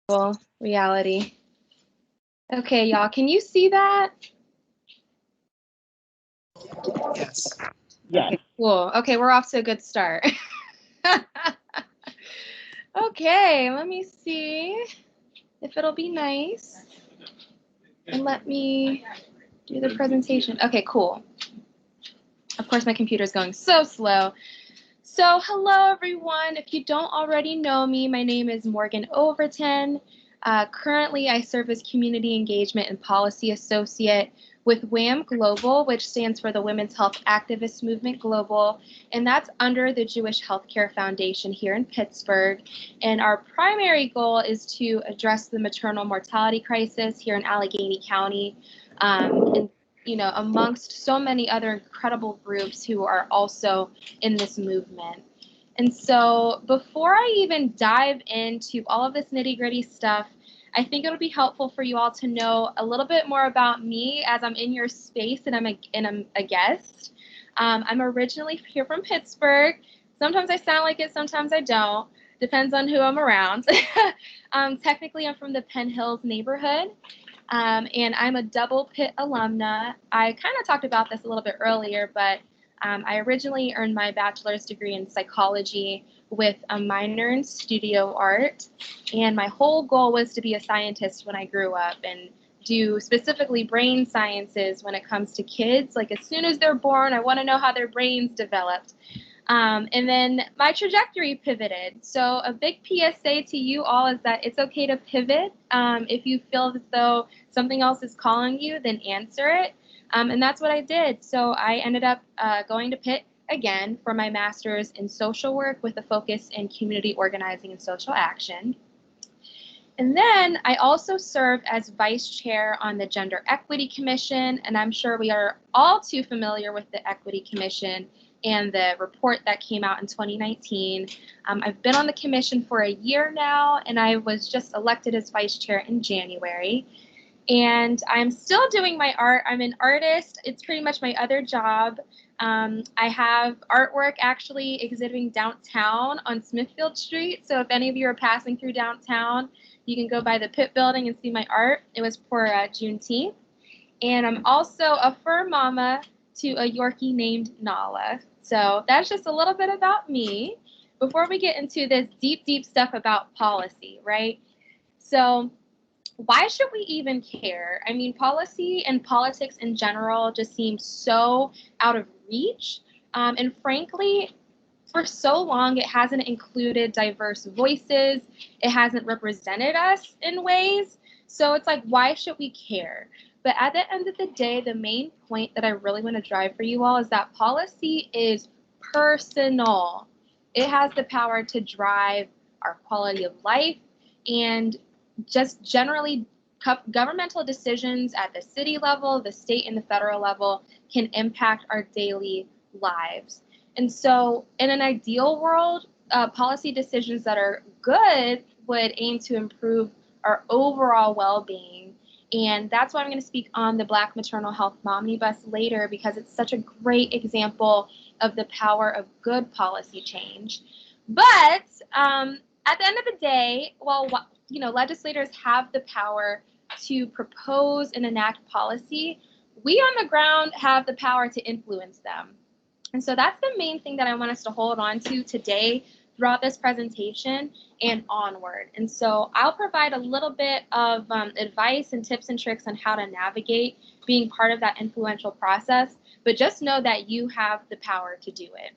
Well, reality. Okay, y'all, can you see that? Yes. Yes. Okay, cool. Okay, we're off to a good start. Okay, let me see if it'll be nice. And let me do the presentation. Okay, cool. Of course, my computer's going so slow. So, hello everyone. If you don't already know me, my name is Morgan Overton. Currently, I serve as Community Engagement and Policy Associate with WHAM Global, which stands for the Women's Health Activist Movement Global, and that's under the Jewish Healthcare Foundation here in Pittsburgh. And our primary goal is to address the maternal mortality crisis here in Allegheny County, and amongst so many other incredible groups who are also in this movement. And so before I even dive into all of this nitty-gritty stuff, I think it'll be helpful for you all to know a little bit more about me as I'm in your space and I'm a guest. I'm originally here from Pittsburgh. Sometimes I sound like it, sometimes I don't. Depends on who I'm around. Technically, I'm from the Penn Hills neighborhood. And I'm a double Pitt alumna. I kind of talked about this a little bit earlier, but I originally earned my bachelor's degree in psychology with a minor in studio art. And my whole goal was to be a scientist when I grew up and do specifically brain sciences when it comes to kids. Like as soon as they're born, I want to know how their brains developed. And then my trajectory pivoted. So a big PSA to you all is that it's okay to pivot. If you feel as though something else is calling you, then answer it. And that's what I did. So I ended up going to Pitt again for my master's in social work with a focus in community organizing and social action. And then I also serve as vice chair on the Gender Equity Commission, and I'm sure we are all too familiar with the Equity Commission and the report that came out in 2019. I've been on the commission for a year now, and I was just elected as vice chair in January. And I'm still doing my art. I'm an artist. It's pretty much my other job. I have artwork actually exhibiting downtown on Smithfield Street. So if any of you are passing through downtown, you can go by the Pitt building and see my art. It was for Juneteenth. And I'm also a fur mama to a Yorkie named Nala. So that's just a little bit about me before we get into this deep, deep stuff about policy, right? So why should we even care? I mean, policy and politics in general just seem so out of reach. And frankly, for so long, it hasn't included diverse voices. It hasn't represented us in ways. So it's like, why should we care? But at the end of the day, the main point that I really want to drive for you all is that policy is personal. It has the power to drive our quality of life and just generally governmental decisions at the city level, the state, and the federal level can impact our daily lives. And so in an ideal world, policy decisions that are good would aim to improve our overall well-being. And that's why I'm going to speak on the Black Maternal Health Momnibus later, because it's such a great example of the power of good policy change. But at the end of the day, well, legislators have the power to propose and enact policy. We on the ground have the power to influence them. And so that's the main thing that I want us to hold on to today throughout this presentation and onward. And so I'll provide a little bit of advice and tips and tricks on how to navigate being part of that influential process, but just know that you have the power to do it.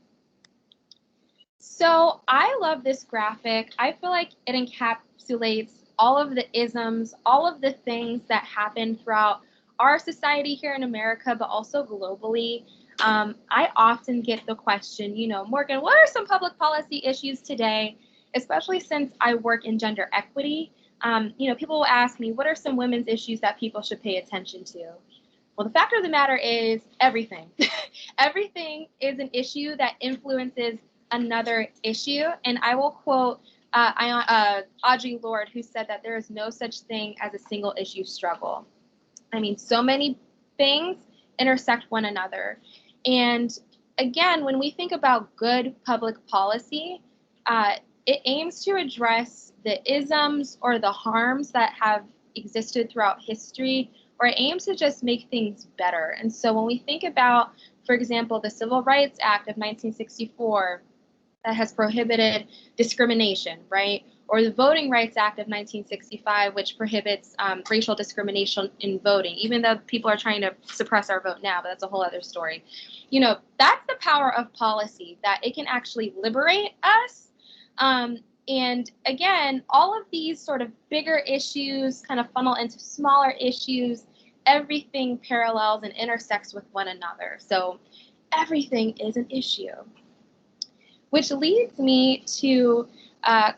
So I love this graphic. I feel like it encapsulates all of the isms, all of the things that happen throughout our society here in America, but also globally. I often get the question, Morgan, what are some public policy issues today, especially since I work in gender equity? People will ask me, what are some women's issues that people should pay attention to? Well, the fact of the matter is everything. Everything is an issue that influences another issue. And I will quote Audre Lorde, who said that there is no such thing as a single issue struggle. I mean, so many things intersect one another. And again, when we think about good public policy, it aims to address the isms or the harms that have existed throughout history, or it aims to just make things better. And so when we think about, for example, the Civil Rights Act of 1964 that has prohibited discrimination, right? Or the Voting Rights Act of 1965, which prohibits racial discrimination in voting, even though people are trying to suppress our vote now, but that's a whole other story. You know, that's the power of policy, that it can actually liberate us. And again, all of these sort of bigger issues kind of funnel into smaller issues. Everything parallels and intersects with one another. So everything is an issue. Which leads me to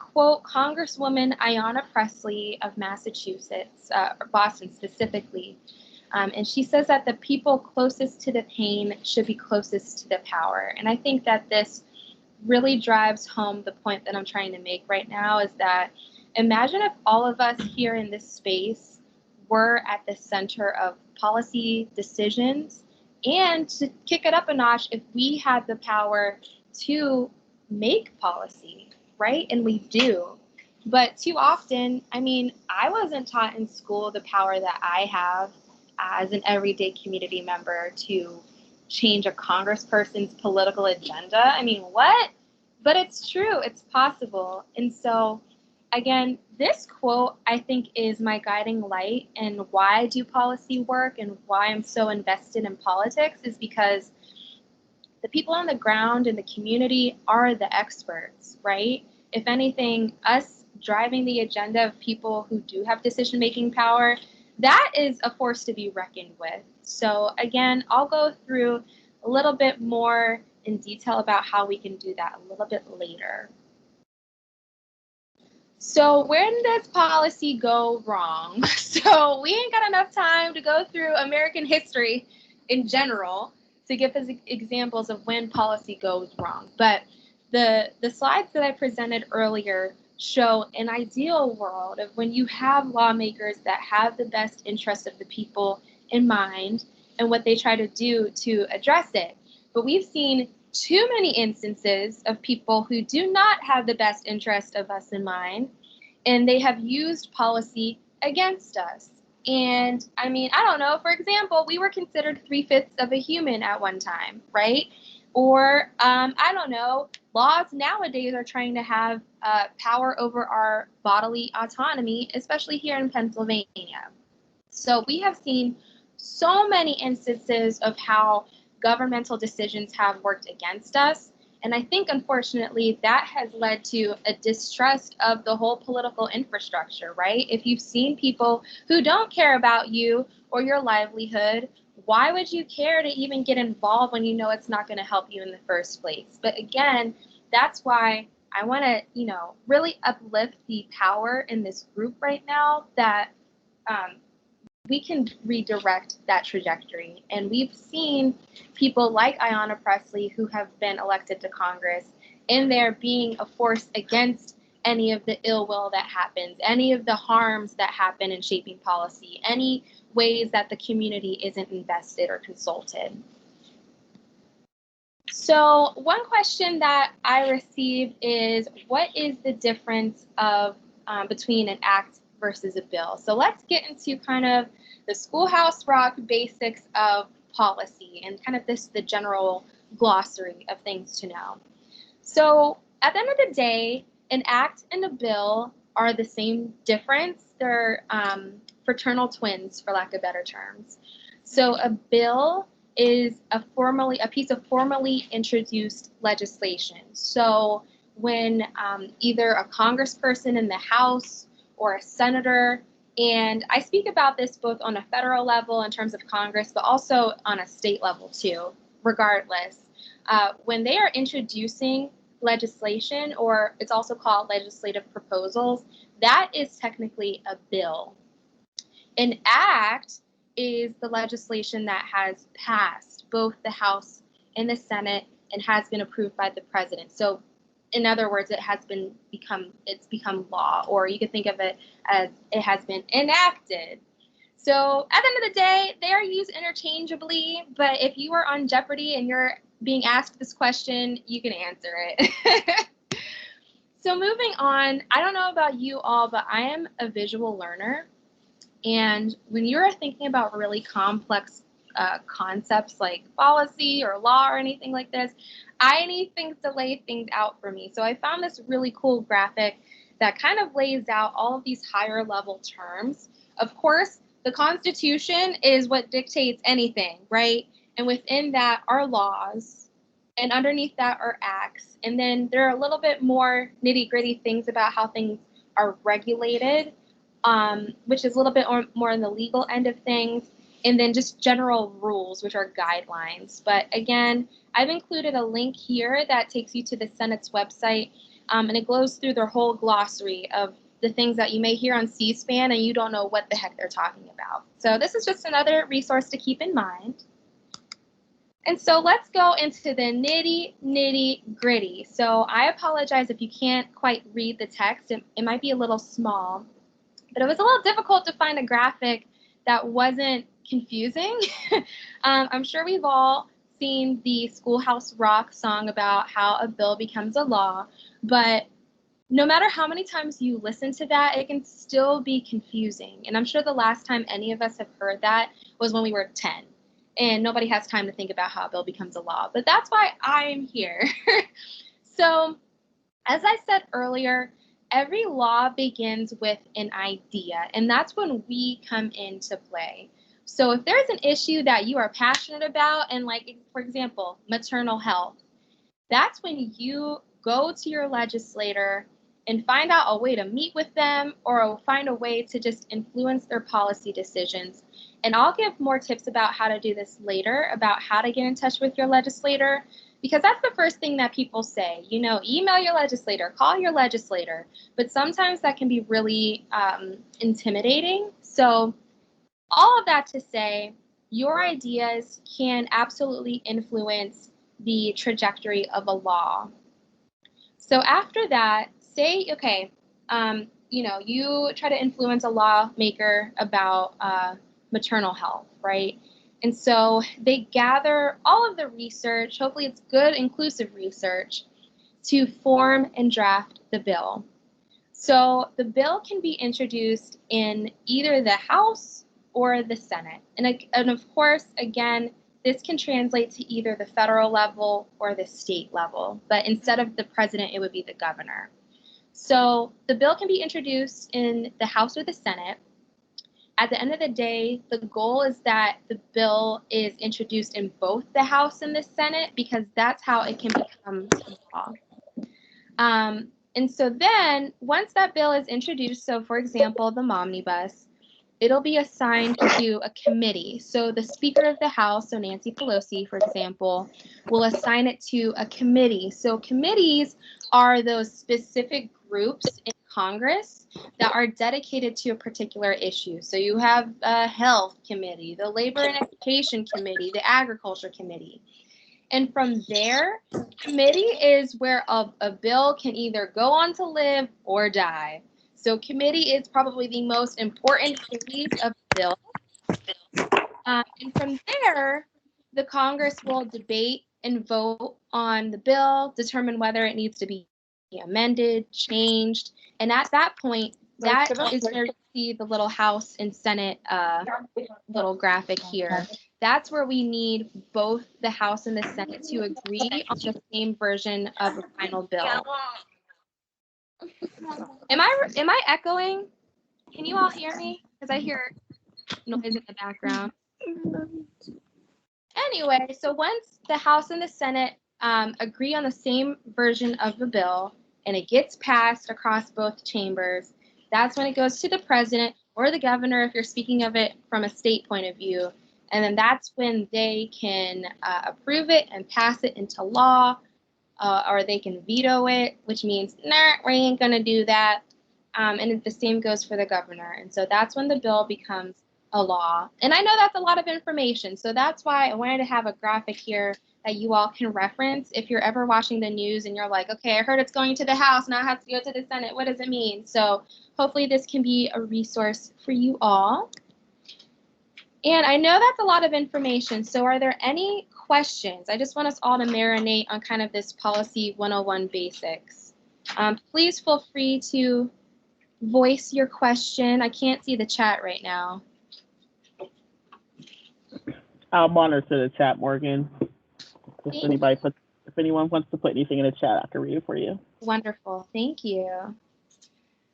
quote Congresswoman Ayanna Pressley of Massachusetts, or Boston specifically. And she says that the people closest to the pain should be closest to the power. And I think that this really drives home the point that I'm trying to make right now, is that imagine if all of us here in this space were at the center of policy decisions, and to kick it up a notch, if we had the power to make policy, right? And we do. But too often, I mean, I wasn't taught in school the power that I have as an everyday community member to change a congressperson's political agenda. I mean, what? But it's true, it's possible. And so, again, this quote, I think, is my guiding light, and why I do policy work and why I'm so invested in politics is because the people on the ground in the community are the experts, right? If anything, us driving the agenda of people who do have decision-making power, that is a force to be reckoned with. So again, I'll go through a little bit more in detail about how we can do that a little bit later. So when does policy go wrong? So we ain't got enough time to go through American history in general to give us examples of when policy goes wrong. But the slides that I presented earlier show an ideal world of when you have lawmakers that have the best interest of the people in mind and what they try to do to address it. But we've seen too many instances of people who do not have the best interest of us in mind, and they have used policy against us. And I mean, I don't know, for example, we were considered 3/5 of a human at one time, right? Or I don't know, laws nowadays are trying to have power over our bodily autonomy, especially here in Pennsylvania. So we have seen so many instances of how governmental decisions have worked against us. And I think, unfortunately, that has led to a distrust of the whole political infrastructure, right? If you've seen people who don't care about you or your livelihood, why would you care to even get involved when you know it's not going to help you in the first place? But again, that's why I want to, really uplift the power in this group right now, that we can redirect that trajectory. And we've seen people like Ayanna Pressley, who have been elected to Congress, in there being a force against any of the ill will that happens, any of the harms that happen in shaping policy, any ways that the community isn't invested or consulted. So one question that I received is, what is the difference of between an act versus a bill? So let's get into kind of the Schoolhouse Rock basics of policy and kind of the general glossary of things to know. So at the end of the day, an act and a bill are the same difference. They're fraternal twins, for lack of better terms. So a bill is a piece of formally introduced legislation. So when either a congressperson in the House or a senator, and I speak about this both on a federal level in terms of Congress, but also on a state level too, regardless, when they are introducing legislation, or it's also called legislative proposals, that is technically a bill. An act is the legislation that has passed both the House and the Senate and has been approved by the president. So in other words, it's become law, or you could think of it as it has been enacted. So at the end of the day, they are used interchangeably, but if you are on Jeopardy and you're being asked this question, you can answer it. So moving on, I don't know about you all, but I am a visual learner. And when you're thinking about really complex concepts like policy or law or anything like this, I need things to lay things out for me. So I found this really cool graphic that kind of lays out all of these higher level terms. Of course, the Constitution is what dictates anything, right? And within that are laws, and underneath that are acts. And then there are a little bit more nitty gritty things about how things are regulated, which is a little bit more on the legal end of things, and then just general rules, which are guidelines. But again, I've included a link here that takes you to the Senate's website, and it goes through their whole glossary of the things that you may hear on C-SPAN and you don't know what the heck they're talking about. So this is just another resource to keep in mind. And so let's go into the nitty gritty. So I apologize if you can't quite read the text. It might be a little small, but it was a little difficult to find a graphic that wasn't confusing. I'm sure we've all seen the Schoolhouse Rock song about how a bill becomes a law, but no matter how many times you listen to that, it can still be confusing. And I'm sure the last time any of us have heard that was when we were 10. And nobody has time to think about how a bill becomes a law. But that's why I'm here. So, as I said earlier, every law begins with an idea, and that's when we come into play. So if there's an issue that you are passionate about, and like, for example, maternal health, that's when you go to your legislator and find out a way to meet with them or find a way to just influence their policy decisions. And I'll give more tips about how to do this later, about how to get in touch with your legislator, because that's the first thing that people say. You know, email your legislator, call your legislator, but sometimes that can be really intimidating. So all of that to say, your ideas can absolutely influence the trajectory of a law. So after that, say, okay, you know, you try to influence a lawmaker about maternal health, right? And so they gather all of the research, hopefully it's good, inclusive research, to form and draft the bill. So the bill can be introduced in either the House or the Senate. And of course, again, this can translate to either the federal level or the state level, but instead of the president, it would be the governor. So the bill can be introduced in the House or the Senate. At the end of the day, the goal is that the bill is introduced in both the House and the Senate, because that's how it can become law. And so then once that bill is introduced, so for example, the Momnibus, it'll be assigned to a committee. So the Speaker of the House, so Nancy Pelosi, for example, will assign it to a committee. So committees are those specific groups in Congress that are dedicated to a particular issue. So you have a health committee, the Labor and Education Committee, the Agriculture Committee. And from there, committee is where a bill can either go on to live or die. So committee is probably the most important phase of the bill. And from there, the Congress will debate and vote on the bill, determine whether it needs to be amended, changed. And at that point, that is where you see the little House and Senate little graphic here. That's where we need both the House and the Senate to agree on the same version of a final bill. Am I echoing? Can you all hear me? Because I hear noise in the background. Anyway, so once the House and the Senate agree on the same version of the bill and it gets passed across both chambers, that's when it goes to the president or the governor if you're speaking of it from a state point of view. And then that's when they can approve it and pass it into law, or they can veto it, which means, nah, we ain't going to do that. And the same goes for the governor. And so that's when the bill becomes a law. And I know that's a lot of information. So that's why I wanted to have a graphic here that you all can reference. If you're ever watching the news and you're like, okay, I heard it's going to the House, now it has to go to the Senate. What does it mean? So hopefully this can be a resource for you all. And I know that's a lot of information. So are there any questions? I just want us all to marinate on kind of this policy 101 basics. Please feel free to voice your question. I can't see the chat right now. I'll monitor the chat, Morgan. If anyone wants to put anything in the chat, I can read it for you. Wonderful. Thank you.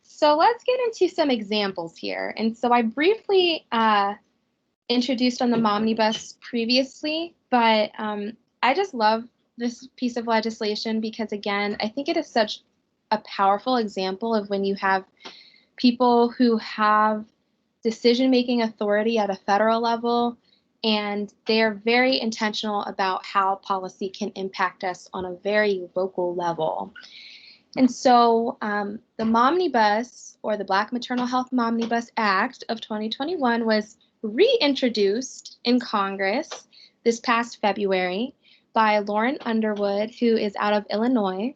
So let's get into some examples here. And so I briefly introduced on the Momnibus previously, but I just love this piece of legislation because, again, I think it is such a powerful example of when you have people who have decision-making authority at a federal level, and they're very intentional about how policy can impact us on a very local level. And so the Momnibus, or the Black Maternal Health Momnibus Act of 2021, was reintroduced in Congress this past February by Lauren Underwood, who is out of Illinois,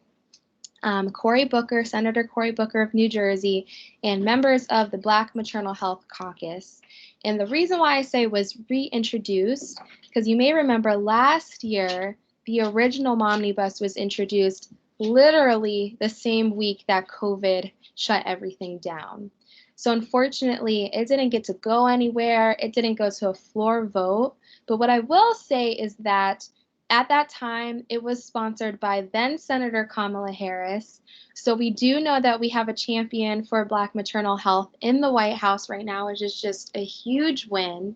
Cory Booker, Senator Cory Booker of New Jersey, and members of the Black Maternal Health Caucus. And the reason why I say was reintroduced, because you may remember last year, the original Momnibus was introduced literally the same week that COVID shut everything down. So unfortunately, it didn't get to go anywhere. It didn't go to a floor vote. But what I will say is that at that time, it was sponsored by then Senator Kamala Harris. So we do know that we have a champion for Black maternal health in the White House right now, which is just a huge win.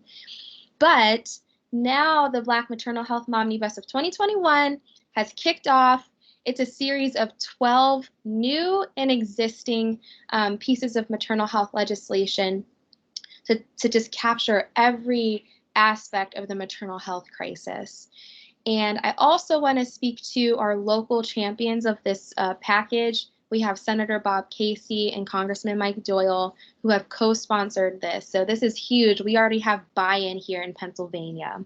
But now the Black Maternal Health Momnibus of 2021 has kicked off. It's a series of 12 new and existing pieces of maternal health legislation to just capture every aspect of the maternal health crisis. And I also want to speak to our local champions of this package. We have Senator Bob Casey and Congressman Mike Doyle, who have co-sponsored this. So this is huge. We already have buy-in here in Pennsylvania.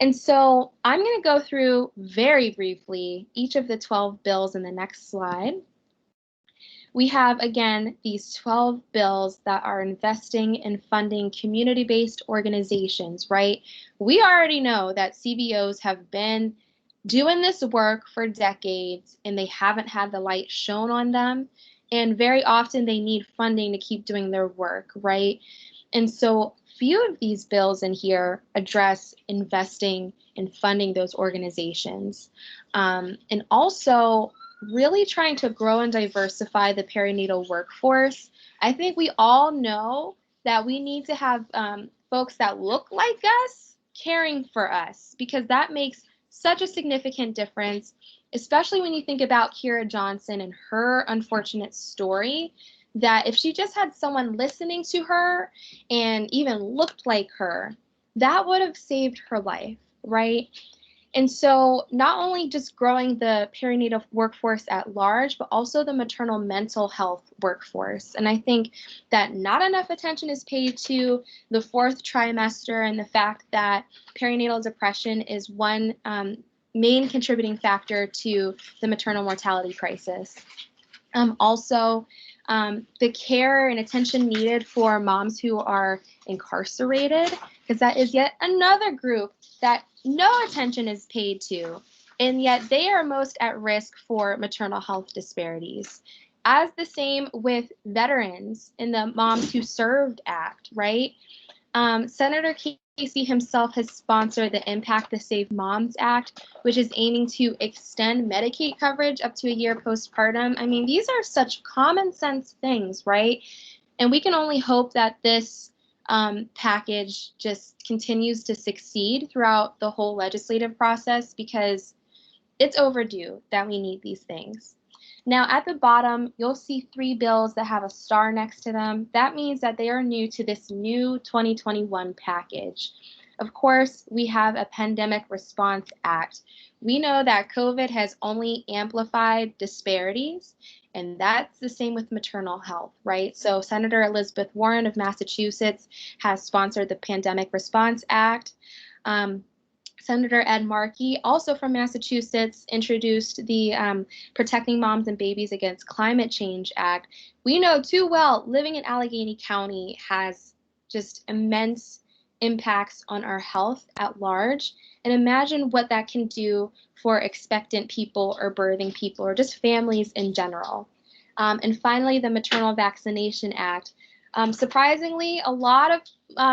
And so I'm going to go through very briefly each of the 12 bills in the next slide. We have, again, these 12 bills that are investing and funding community-based organizations, right? We already know that CBOs have been doing this work for decades and they haven't had the light shown on them. And very often they need funding to keep doing their work, right? And so few of these bills in here address investing and funding those organizations. And also really trying to grow and diversify the perinatal workforce. I think we all know that we need to have folks that look like us caring for us, because that makes such a significant difference, especially when you think about Kira Johnson and her unfortunate story, that if she just had someone listening to her and even looked like her, that would have saved her life, right? And so not only just growing the perinatal workforce at large, but also the maternal mental health workforce. And I think that not enough attention is paid to the fourth trimester and the fact that perinatal depression is one main contributing factor to the maternal mortality crisis. Also, the care and attention needed for moms who are incarcerated, because that is yet another group that no attention is paid to, and yet they are most at risk for maternal health disparities. As the same with veterans in the Moms Who Served Act, right? Senator Casey himself has sponsored the Impact the Save Moms Act, which is aiming to extend Medicaid coverage up to a year postpartum. I mean, these are such common sense things, right? And we can only hope that this package just continues to succeed throughout the whole legislative process, because it's overdue that we need these things. Now, at the bottom, you'll see 3 bills that have a star next to them. That means that they are new to this new 2021 package. Of course, we have a Pandemic Response Act. We know that COVID has only amplified disparities, and that's the same with maternal health, right? So Senator Elizabeth Warren of Massachusetts has sponsored the Pandemic Response Act. Senator Ed Markey, also from Massachusetts, introduced the Protecting Moms and Babies Against Climate Change Act. We know too well living in Allegheny County has just immense impacts on our health at large, and imagine what that can do for expectant people or birthing people or just families in general. And finally, the Maternal Vaccination Act. Surprisingly, a lot of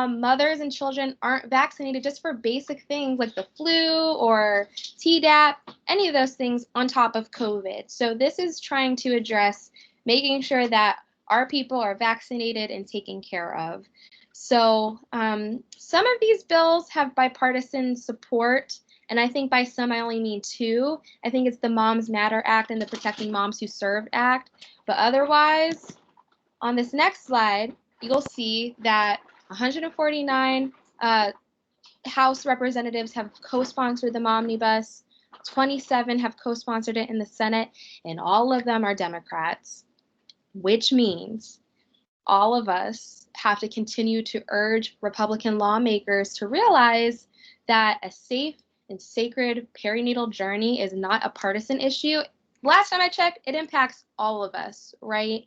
mothers and children aren't vaccinated just for basic things like the flu or Tdap, any of those things on top of COVID. So this is trying to address making sure that our people are vaccinated and taken care of. So some of these bills have bipartisan support, and I think by some I only mean two. I think it's the Moms Matter Act and the Protecting Moms Who Served Act. But otherwise, on this next slide, you'll see that 149 House representatives have co-sponsored the Momnibus, 27 have co-sponsored it in the Senate, and all of them are Democrats, which means all of us have to continue to urge Republican lawmakers to realize that a safe and sacred perinatal journey is not a partisan issue. Last time I checked, it impacts all of us, right?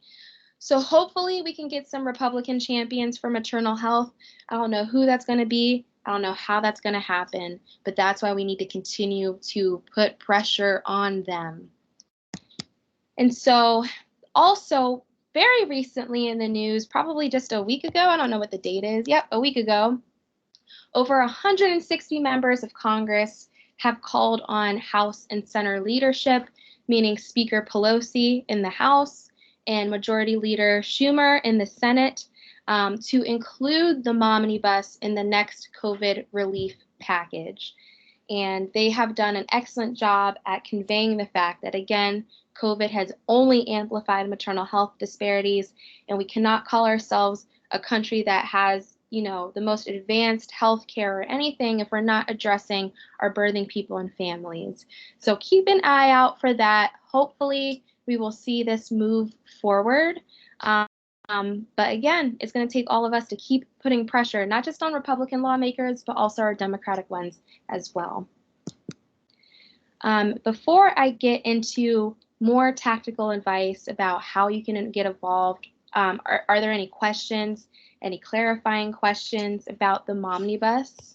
So hopefully we can get some Republican champions for maternal health. I don't know who that's going to be. I don't know how that's going to happen, but that's why we need to continue to put pressure on them. And so also very recently in the news, probably just a week ago, I don't know what the date is. Yep, a week ago, over 160 members of Congress have called on House and Senate leadership, meaning Speaker Pelosi in the House and Majority Leader Schumer in the Senate, to include the Momnibus in the next COVID relief package. And they have done an excellent job at conveying the fact that, again, COVID has only amplified maternal health disparities, and we cannot call ourselves a country that has, you know, the most advanced healthcare or anything if we're not addressing our birthing people and families. So keep an eye out for that. Hopefully, we will see this move forward. But again, it's going to take all of us to keep putting pressure, not just on Republican lawmakers, but also our Democratic ones as well. Before I get into more tactical advice about how you can get involved, are there any questions, any clarifying questions about the Momnibus?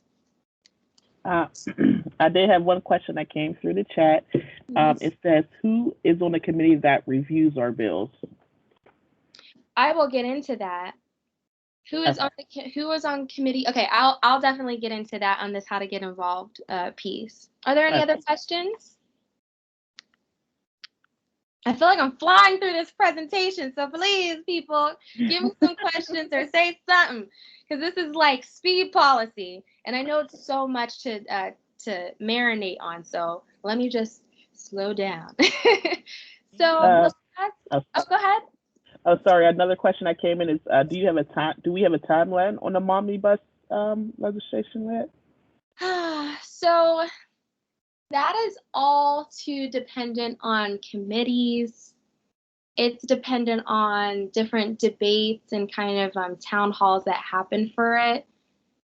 I did have one question that came through the chat. It says, who is on the committee that reviews our bills? I will get into that. Who is on committee? Okay, I'll definitely get into that on this how to get involved piece. Are there any other questions? I feel like I'm flying through this presentation, so please, people, give me some questions or say something, because this is like speed policy, and I know it's so much to marinate on. So let me just slow down. So go ahead. Oh, sorry. Another question that came in is, do we have a timeline on the Momnibus legislation yet? So that is all too dependent on committees. It's dependent on different debates and kind of town halls that happen for it.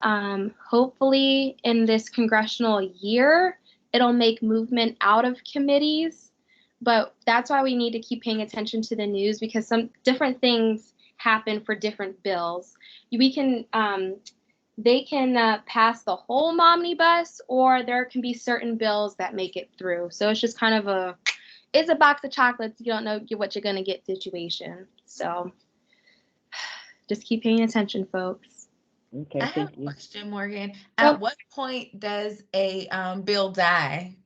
Hopefully in this congressional year, it'll make movement out of committees. But that's why we need to keep paying attention to the news, because some different things happen for different bills. They can pass the whole Momnibus, or there can be certain bills that make it through. So it's just kind of it's a box of chocolates. You don't know what you're going to get situation. So just keep paying attention, folks. Okay, I have a question, Morgan. At what point does a bill die?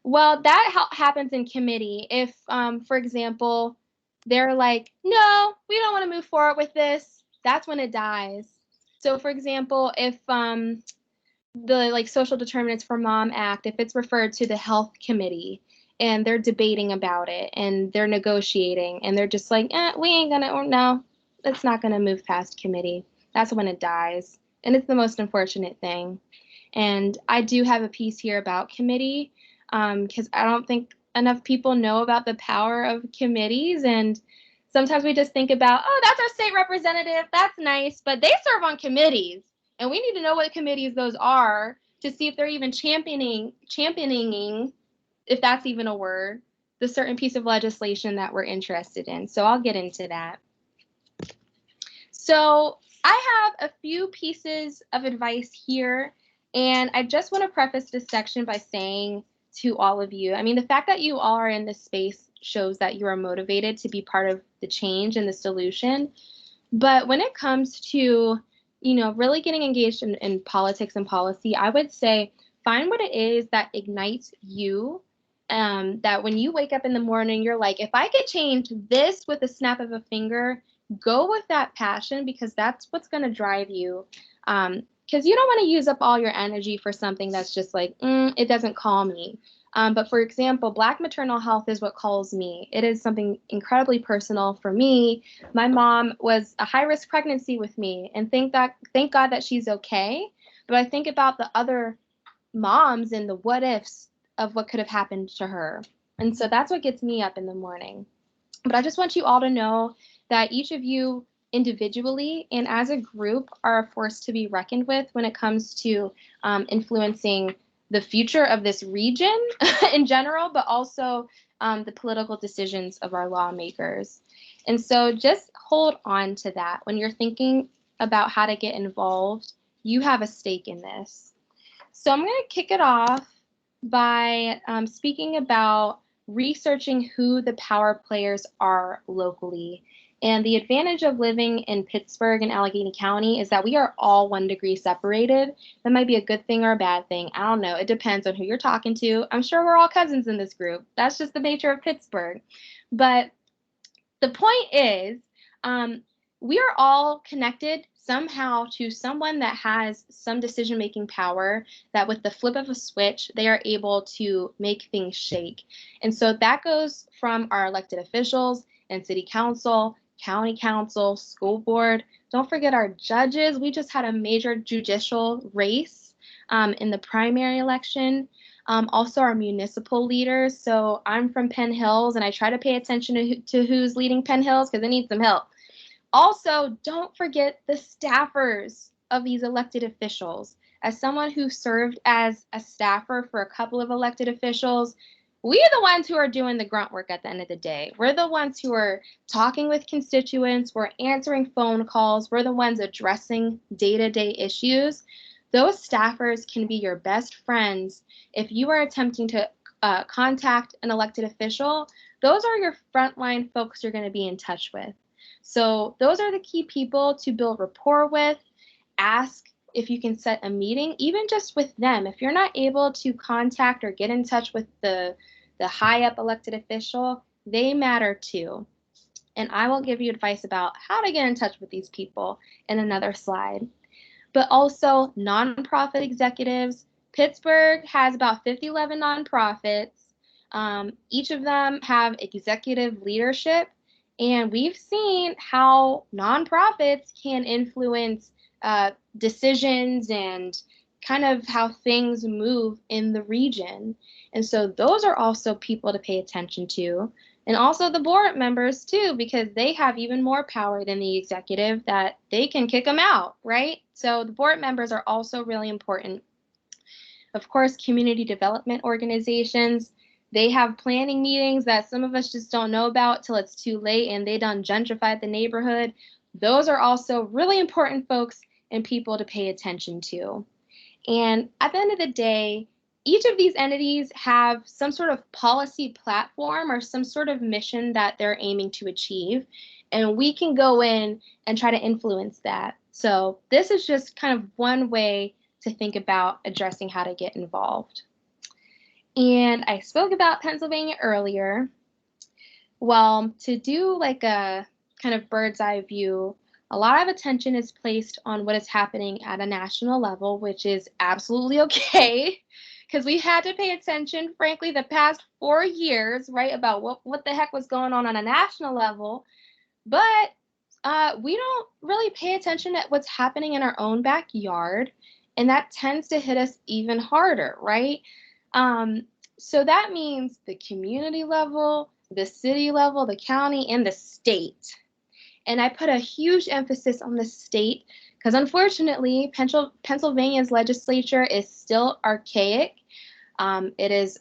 Well, that happens in committee. If, for example, they're like, no, we don't want to move forward with this, that's when it dies. So, for example, if the Social Determinants for Mom Act, if it's referred to the Health Committee and they're debating about it and they're negotiating and they're just like, we ain't gonna, or no, it's not gonna move past committee, that's when it dies. And it's the most unfortunate thing. And I do have a piece here about committee, because I don't think enough people know about the power of committees. And sometimes we just think about, oh, that's our state representative, that's nice, but they serve on committees. And we need to know what committees those are to see if they're even championing, if that's even a word, the certain piece of legislation that we're interested in. So I'll get into that. So I I have a few pieces of advice here, and I just want to preface this section by saying to all of you, I mean, the fact that you all are in this space shows that you are motivated to be part of the change and the solution. But when it comes to, really getting engaged in politics and policy, I would say find what it is that ignites you. That when you wake up in the morning, you're like, if I could change this with a snap of a finger, go with that passion, because that's what's going to drive you. Because you don't want to use up all your energy for something that's just like, it doesn't call me. But for example, Black maternal health is what calls me. It is something incredibly personal for me. My mom was a high-risk pregnancy with me, and thank God that she's okay. But I think about the other moms and the what ifs of what could have happened to her. And so that's what gets me up in the morning. But I just want you all to know that each of you individually and as a group are a force to be reckoned with when it comes to influencing the future of this region in general, but also the political decisions of our lawmakers. And so just hold on to that. When you're thinking about how to get involved, you have a stake in this. So I'm going to kick it off by speaking about researching who the power players are locally. And the advantage of living in Pittsburgh and Allegheny County is that we are all 1 degree separated. That might be a good thing or a bad thing. I don't know. It depends on who you're talking to. I'm sure we're all cousins in this group. That's just the nature of Pittsburgh. But the point is, we are all connected somehow to someone that has some decision-making power, that with the flip of a switch, they are able to make things shake. And so that goes from our elected officials and city council, county council, school board. Don't forget our judges. We just had a major judicial race in the primary election. Also our municipal leaders. So I'm from Penn Hills, and I try to pay attention to who's leading Penn Hills because it needs some help. Also, don't forget the staffers of these elected officials. As someone who served as a staffer for a couple of elected officials, we are the ones who are doing the grunt work at the end of the day. We're the ones who are talking with constituents. We're answering phone calls. We're the ones addressing day-to-day issues. Those staffers can be your best friends if you are attempting to contact an elected official. Those are your frontline folks you're going to be in touch with. So those are the key people to build rapport with. Ask if you can set a meeting, even just with them. If you're not able to contact or get in touch with the high up elected official, they matter too. And I will give you advice about how to get in touch with these people in another slide. But also nonprofit executives. Pittsburgh has about 11 nonprofits. Each of them have executive leadership. And we've seen how nonprofits can influence decisions and kind of how things move in the region. And so those are also people to pay attention to. And also the board members too, because they have even more power than the executive, that they can kick them out, right? So the board members are also really important. Of course, community development organizations. They have planning meetings that some of us just don't know about till it's too late and they done gentrified the neighborhood. Those are also really important folks and people to pay attention to. And at the end of the day, each of these entities have some sort of policy platform or some sort of mission that they're aiming to achieve. And we can go in and try to influence that. So this is just kind of one way to think about addressing how to get involved. And I spoke about Pennsylvania earlier. Well, to do like a kind of bird's eye view, a lot of attention is placed on what is happening at a national level, which is absolutely okay, because we had to pay attention, frankly, the past 4 years, right, about what the heck was going on a national level. But we don't really pay attention at what's happening in our own backyard, and that tends to hit us even harder, right? So that means the community level, the city level, the county, and the state. And I put a huge emphasis on the state because unfortunately, Pennsylvania's legislature is still archaic. It is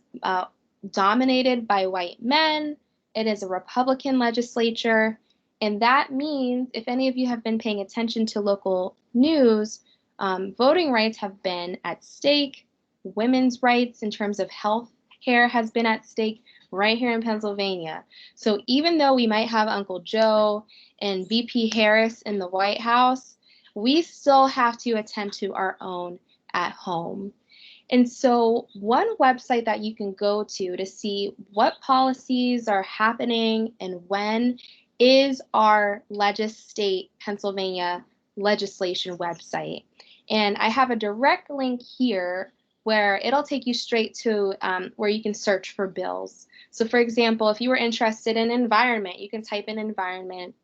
dominated by white men. It is a Republican legislature. And that means, if any of you have been paying attention to local news, voting rights have been at stake. Women's rights in terms of health care has been at stake right here in Pennsylvania. So even though we might have Uncle Joe and VP Harris in the White House, we still have to attend to our own at home. And so one website that you can go to see what policies are happening and when is our Legistate Pennsylvania legislation website. And I have a direct link here where it'll take you straight to where you can search for bills. So for example, if you were interested in environment, you can type in environment,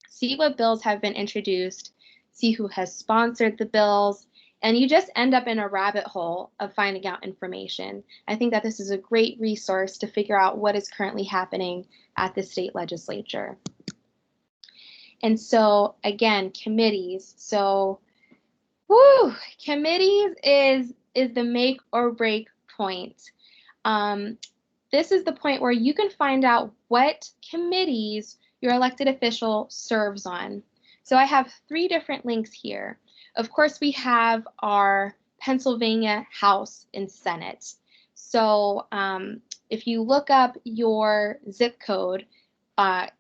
see what bills have been introduced, see who has sponsored the bills, and you just end up in a rabbit hole of finding out information. I think that this is a great resource to figure out what is currently happening at the state legislature. And so again, committees. So committees is the make or break point. This is the point where you can find out what committees your elected official serves on. So I have 3 different links here. Of course, we have our Pennsylvania House and Senate. So if you look up your zip code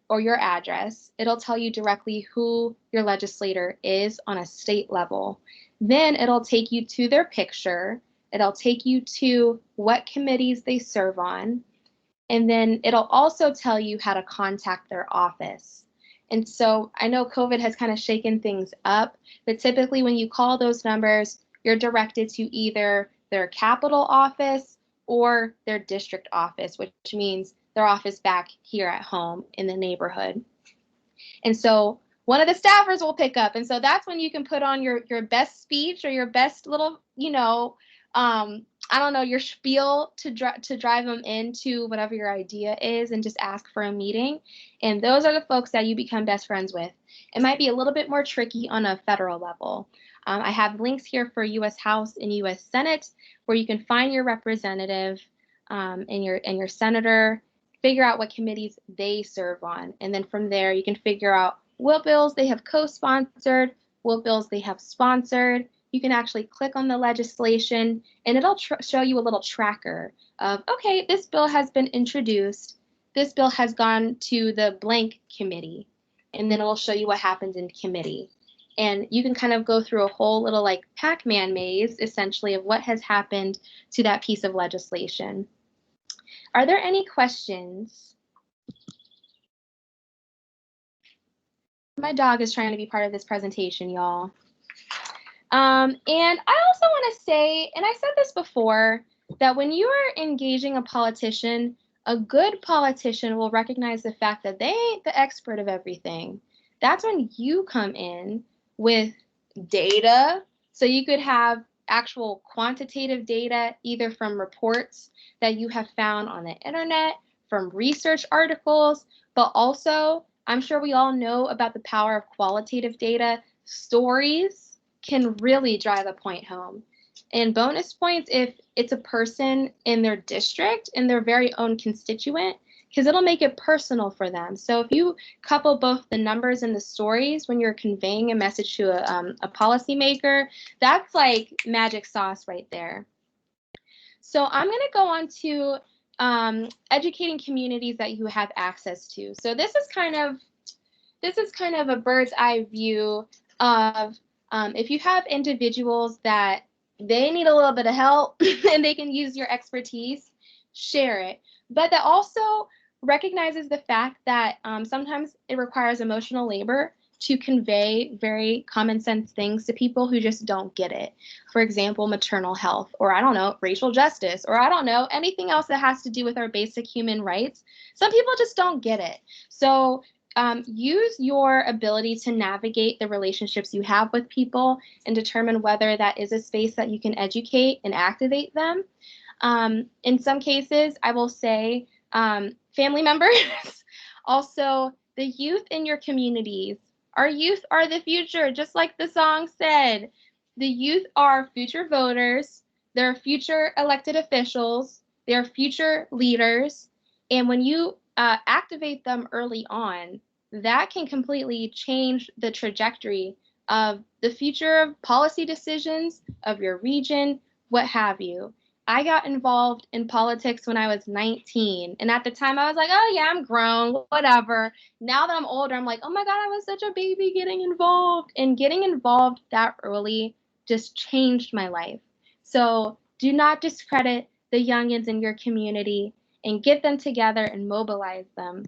or your address, it'll tell you directly who your legislator is on a state level. Then it'll take you to their picture. It'll take you to what committees they serve on. And then it'll also tell you how to contact their office. And so I know COVID has kind of shaken things up, but typically when you call those numbers, you're directed to either their capital office or their district office, which means their office back here at home in the neighborhood. And so one of the staffers will pick up. And so that's when you can put on your best speech or your best little, I don't know, your spiel to drive them into whatever your idea is and just ask for a meeting. And those are the folks that you become best friends with. It might be a little bit more tricky on a federal level. I have links here for U.S. House and U.S. Senate where you can find your representative and your senator, figure out what committees they serve on. And then from there, you can figure out what bills they have co-sponsored, what bills they have sponsored. You can actually click on the legislation and it'll show you a little tracker of, okay, this bill has been introduced. This bill has gone to the blank committee. And then it'll show you what happens in committee. And you can kind of go through a whole little like Pac-Man maze, essentially, of what has happened to that piece of legislation. Are there any questions? My dog is trying to be part of this presentation, y'all. And I also want to say, and I said this before, that when you are engaging a politician, a good politician will recognize the fact that they ain't the expert of everything. That's when you come in with data. So you could have actual quantitative data, either from reports that you have found on the internet, from research articles, but also, I'm sure we all know about the power of qualitative data. Stories can really drive a point home. And bonus points if it's a person in their district, in their very own constituent, because it'll make it personal for them. So if you couple both the numbers and the stories when you're conveying a message to a policymaker, that's like magic sauce right there. So I'm going to go on to educating communities that you have access to. So this is kind of a bird's eye view of if you have individuals that they need a little bit of help and they can use your expertise, share it. But that also recognizes the fact that sometimes it requires emotional labor to convey very common sense things to people who just don't get it. For example, maternal health, or I don't know, racial justice, or I don't know, anything else that has to do with our basic human rights. Some people just don't get it. So use your ability to navigate the relationships you have with people and determine whether that is a space that you can educate and activate them. In some cases, I will say family members, also the youth in your communities. Our youth are the future, just like the song said. The youth are future voters, they're future elected officials, they're future leaders, and when you activate them early on, that can completely change the trajectory of the future of policy decisions of your region, what have you. I got involved in politics when I was 19. And at the time, I was like, oh, yeah, I'm grown, whatever. Now that I'm older, I'm like, oh my God, I was such a baby getting involved. And getting involved that early just changed my life. So do not discredit the youngins in your community and get them together and mobilize them.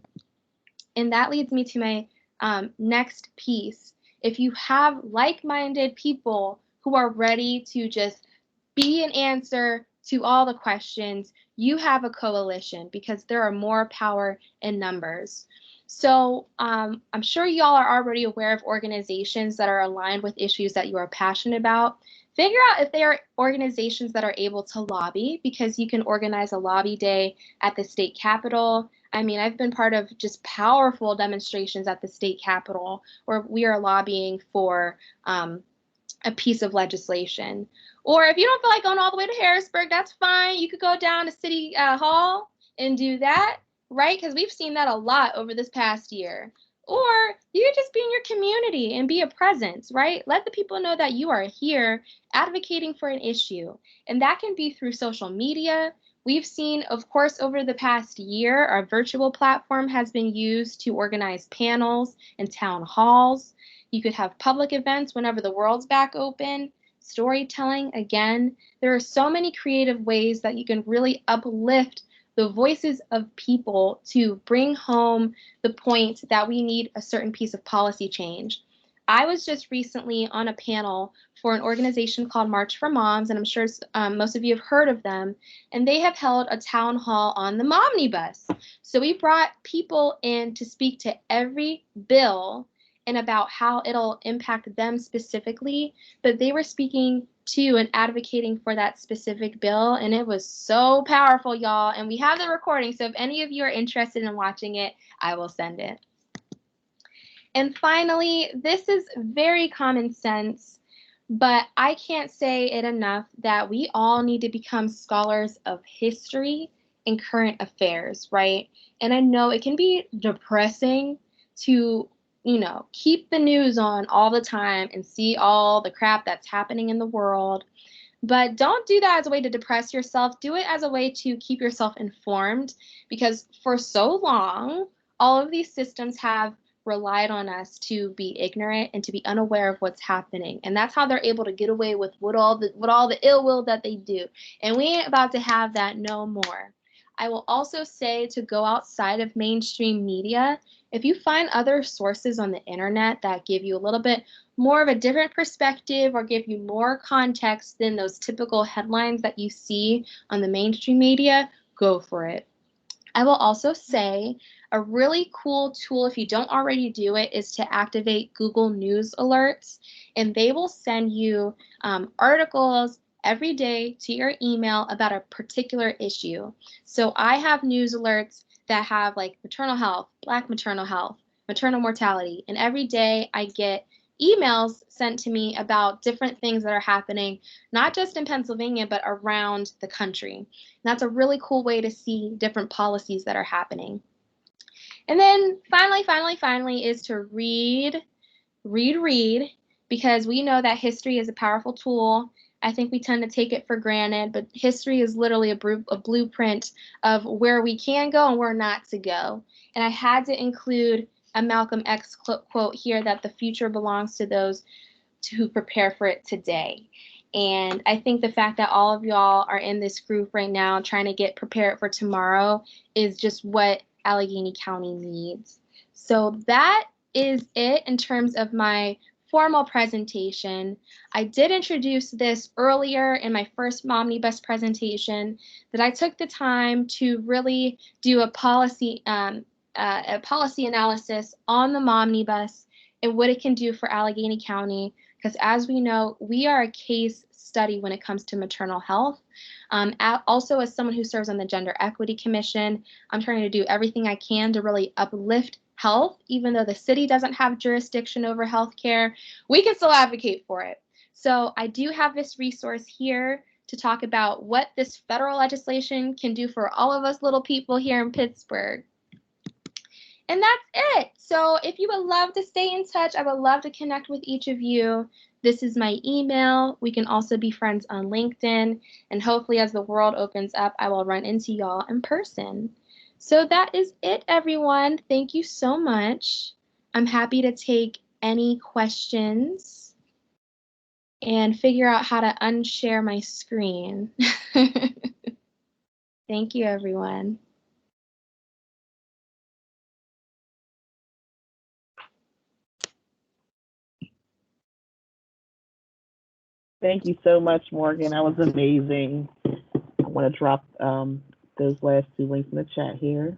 And that leads me to my next piece. If you have like-minded people who are ready to just be an answer to all the questions, you have a coalition because there are more power in numbers. So I'm sure y'all are already aware of organizations that are aligned with issues that you are passionate about. Figure out if they are organizations that are able to lobby, because you can organize a lobby day at the state capitol. I mean, I've been part of just powerful demonstrations at the state capitol where we are lobbying for a piece of legislation. Or if you don't feel like going all the way to Harrisburg, that's fine. You could go down to City Hall and do that, right? Because we've seen that a lot over this past year. Or you could just be in your community and be a presence, right? Let the people know that you are here advocating for an issue. And that can be through social media. We've seen, of course, over the past year, our virtual platform has been used to organize panels and town halls. You could have public events whenever the world's back open. Storytelling, again, there are so many creative ways that you can really uplift the voices of people to bring home the point that we need a certain piece of policy change. I was just recently on a panel for an organization called March for Moms, and I'm sure most of you have heard of them, and they have held a town hall on the Momnibus. So we brought people in to speak to every bill and about how it'll impact them specifically, but they were speaking to and advocating for that specific bill, and it was so powerful, y'all. And we have the recording, so if any of you are interested in watching it, I will send it. And finally, this is very common sense, but I can't say it enough that we all need to become scholars of history and current affairs, right? And I know it can be depressing to keep the news on all the time and see all the crap that's happening in the world. But don't do that as a way to depress yourself. Do it as a way to keep yourself informed, because for so long, all of these systems have relied on us to be ignorant and to be unaware of what's happening. And that's how they're able to get away with what all the ill will that they do. And we ain't about to have that no more. I will also say to go outside of mainstream media. If you find other sources on the internet that give you a little bit more of a different perspective or give you more context than those typical headlines that you see on the mainstream media, go for it. I will also say a really cool tool, if you don't already do it, is to activate Google News alerts, and they will send you articles every day to your email about a particular issue. So I have news alerts that have like maternal health, Black maternal health, maternal mortality, and every day I get emails sent to me about different things that are happening, not just in Pennsylvania, but around the country. And that's a really cool way to see different policies that are happening. And then finally is to read, because we know that history is a powerful tool. I think we tend to take it for granted, but history is literally a blueprint of where we can go and where not to go. And I had to include a Malcolm X quote here, that the future belongs to those who prepare for it today. And I think the fact that all of y'all are in this group right now trying to get prepared for tomorrow is just what Allegheny County needs. So that is it in terms of my formal presentation. I did introduce this earlier in my first Momnibus presentation, that I took the time to really do a policy analysis on the Momnibus and what it can do for Allegheny County, because as we know, we are a case study when it comes to maternal health. Also, as someone who serves on the Gender Equity Commission, I'm trying to do everything I can to really uplift health. Even though the city doesn't have jurisdiction over healthcare, we can still advocate for it. So I do have this resource here to talk about what this federal legislation can do for all of us little people here in Pittsburgh. And that's it. So if you would love to stay in touch, I would love to connect with each of you. This is my email. We can also be friends on LinkedIn. And hopefully as the world opens up, I will run into y'all in person. So that is it, everyone. Thank you so much. I'm happy to take any questions and figure out how to unshare my screen. Thank you, everyone. Thank you so much, Morgan. That was amazing. I want to drop those last 2 links in the chat here.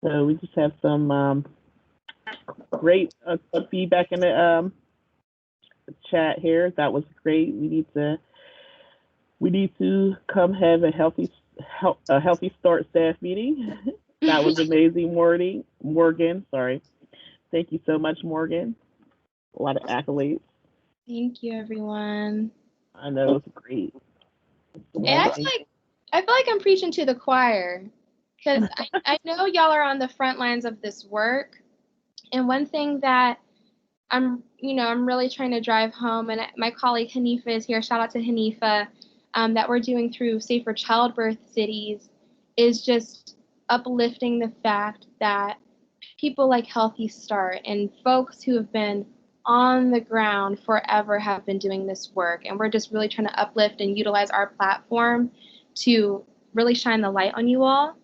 So we just have some great feedback in the chat here. That was great. We need to come have a healthy start staff meeting. That was amazing, Morgan. Sorry. Thank you so much, Morgan. A lot of accolades. Thank you, everyone. I know, it's great. And I feel like I'm preaching to the choir, because I know y'all are on the front lines of this work. And one thing that I'm really trying to drive home, and my colleague Hanifa is here, shout out to Hanifa, that we're doing through Safer Childbirth Cities, is just uplifting the fact that people like Healthy Start and folks who have been on the ground forever have been doing this work. And we're just really trying to uplift and utilize our platform to really shine the light on you all.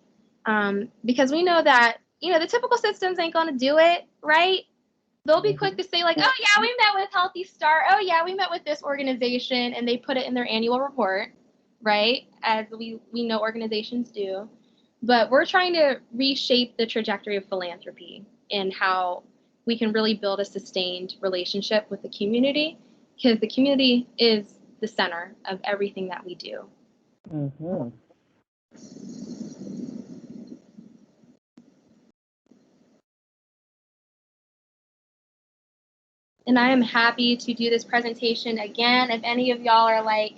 Because we know that, the typical systems ain't going to do it, right? They'll be quick to say like, oh yeah, we met with Healthy Start. Oh yeah, we met with this organization, and they put it in their annual report, right? As we know organizations do. But we're trying to reshape the trajectory of philanthropy and how we can really build a sustained relationship with the community, because the community is the center of everything that we do. Mm-hmm. And I am happy to do this presentation again. If any of y'all are like,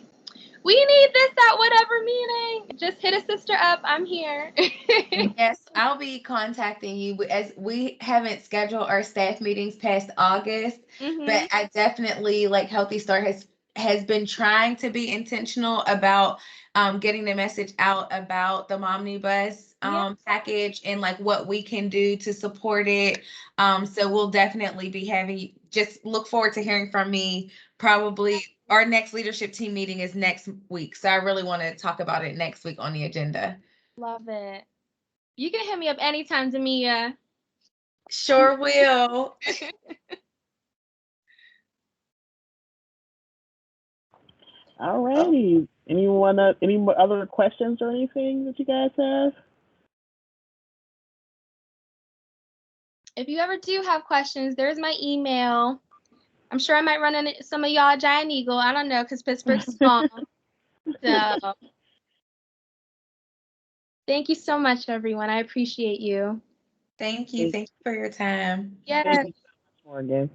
we need this at whatever meeting, just hit a sister up. I'm here. Yes, I'll be contacting you, as we haven't scheduled our staff meetings past August, but I definitely, like, Healthy Start has been trying to be intentional about getting the message out about the Momnibus package and like what we can do to support it. So we'll definitely be having, just look forward to hearing from me. Probably our next leadership team meeting is next week. So I really want to talk about it next week on the agenda. Love it. You can hit me up anytime, Damia. Sure will. All righty. Any other questions or anything that you guys have? If you ever do have questions, there's my email. I'm sure I might run into some of y'all at Giant Eagle. I don't know, because Pittsburgh's small. So thank you so much, everyone. I appreciate you. Thank you. Thank you for your time. Yes. Thank you so much, Morgan.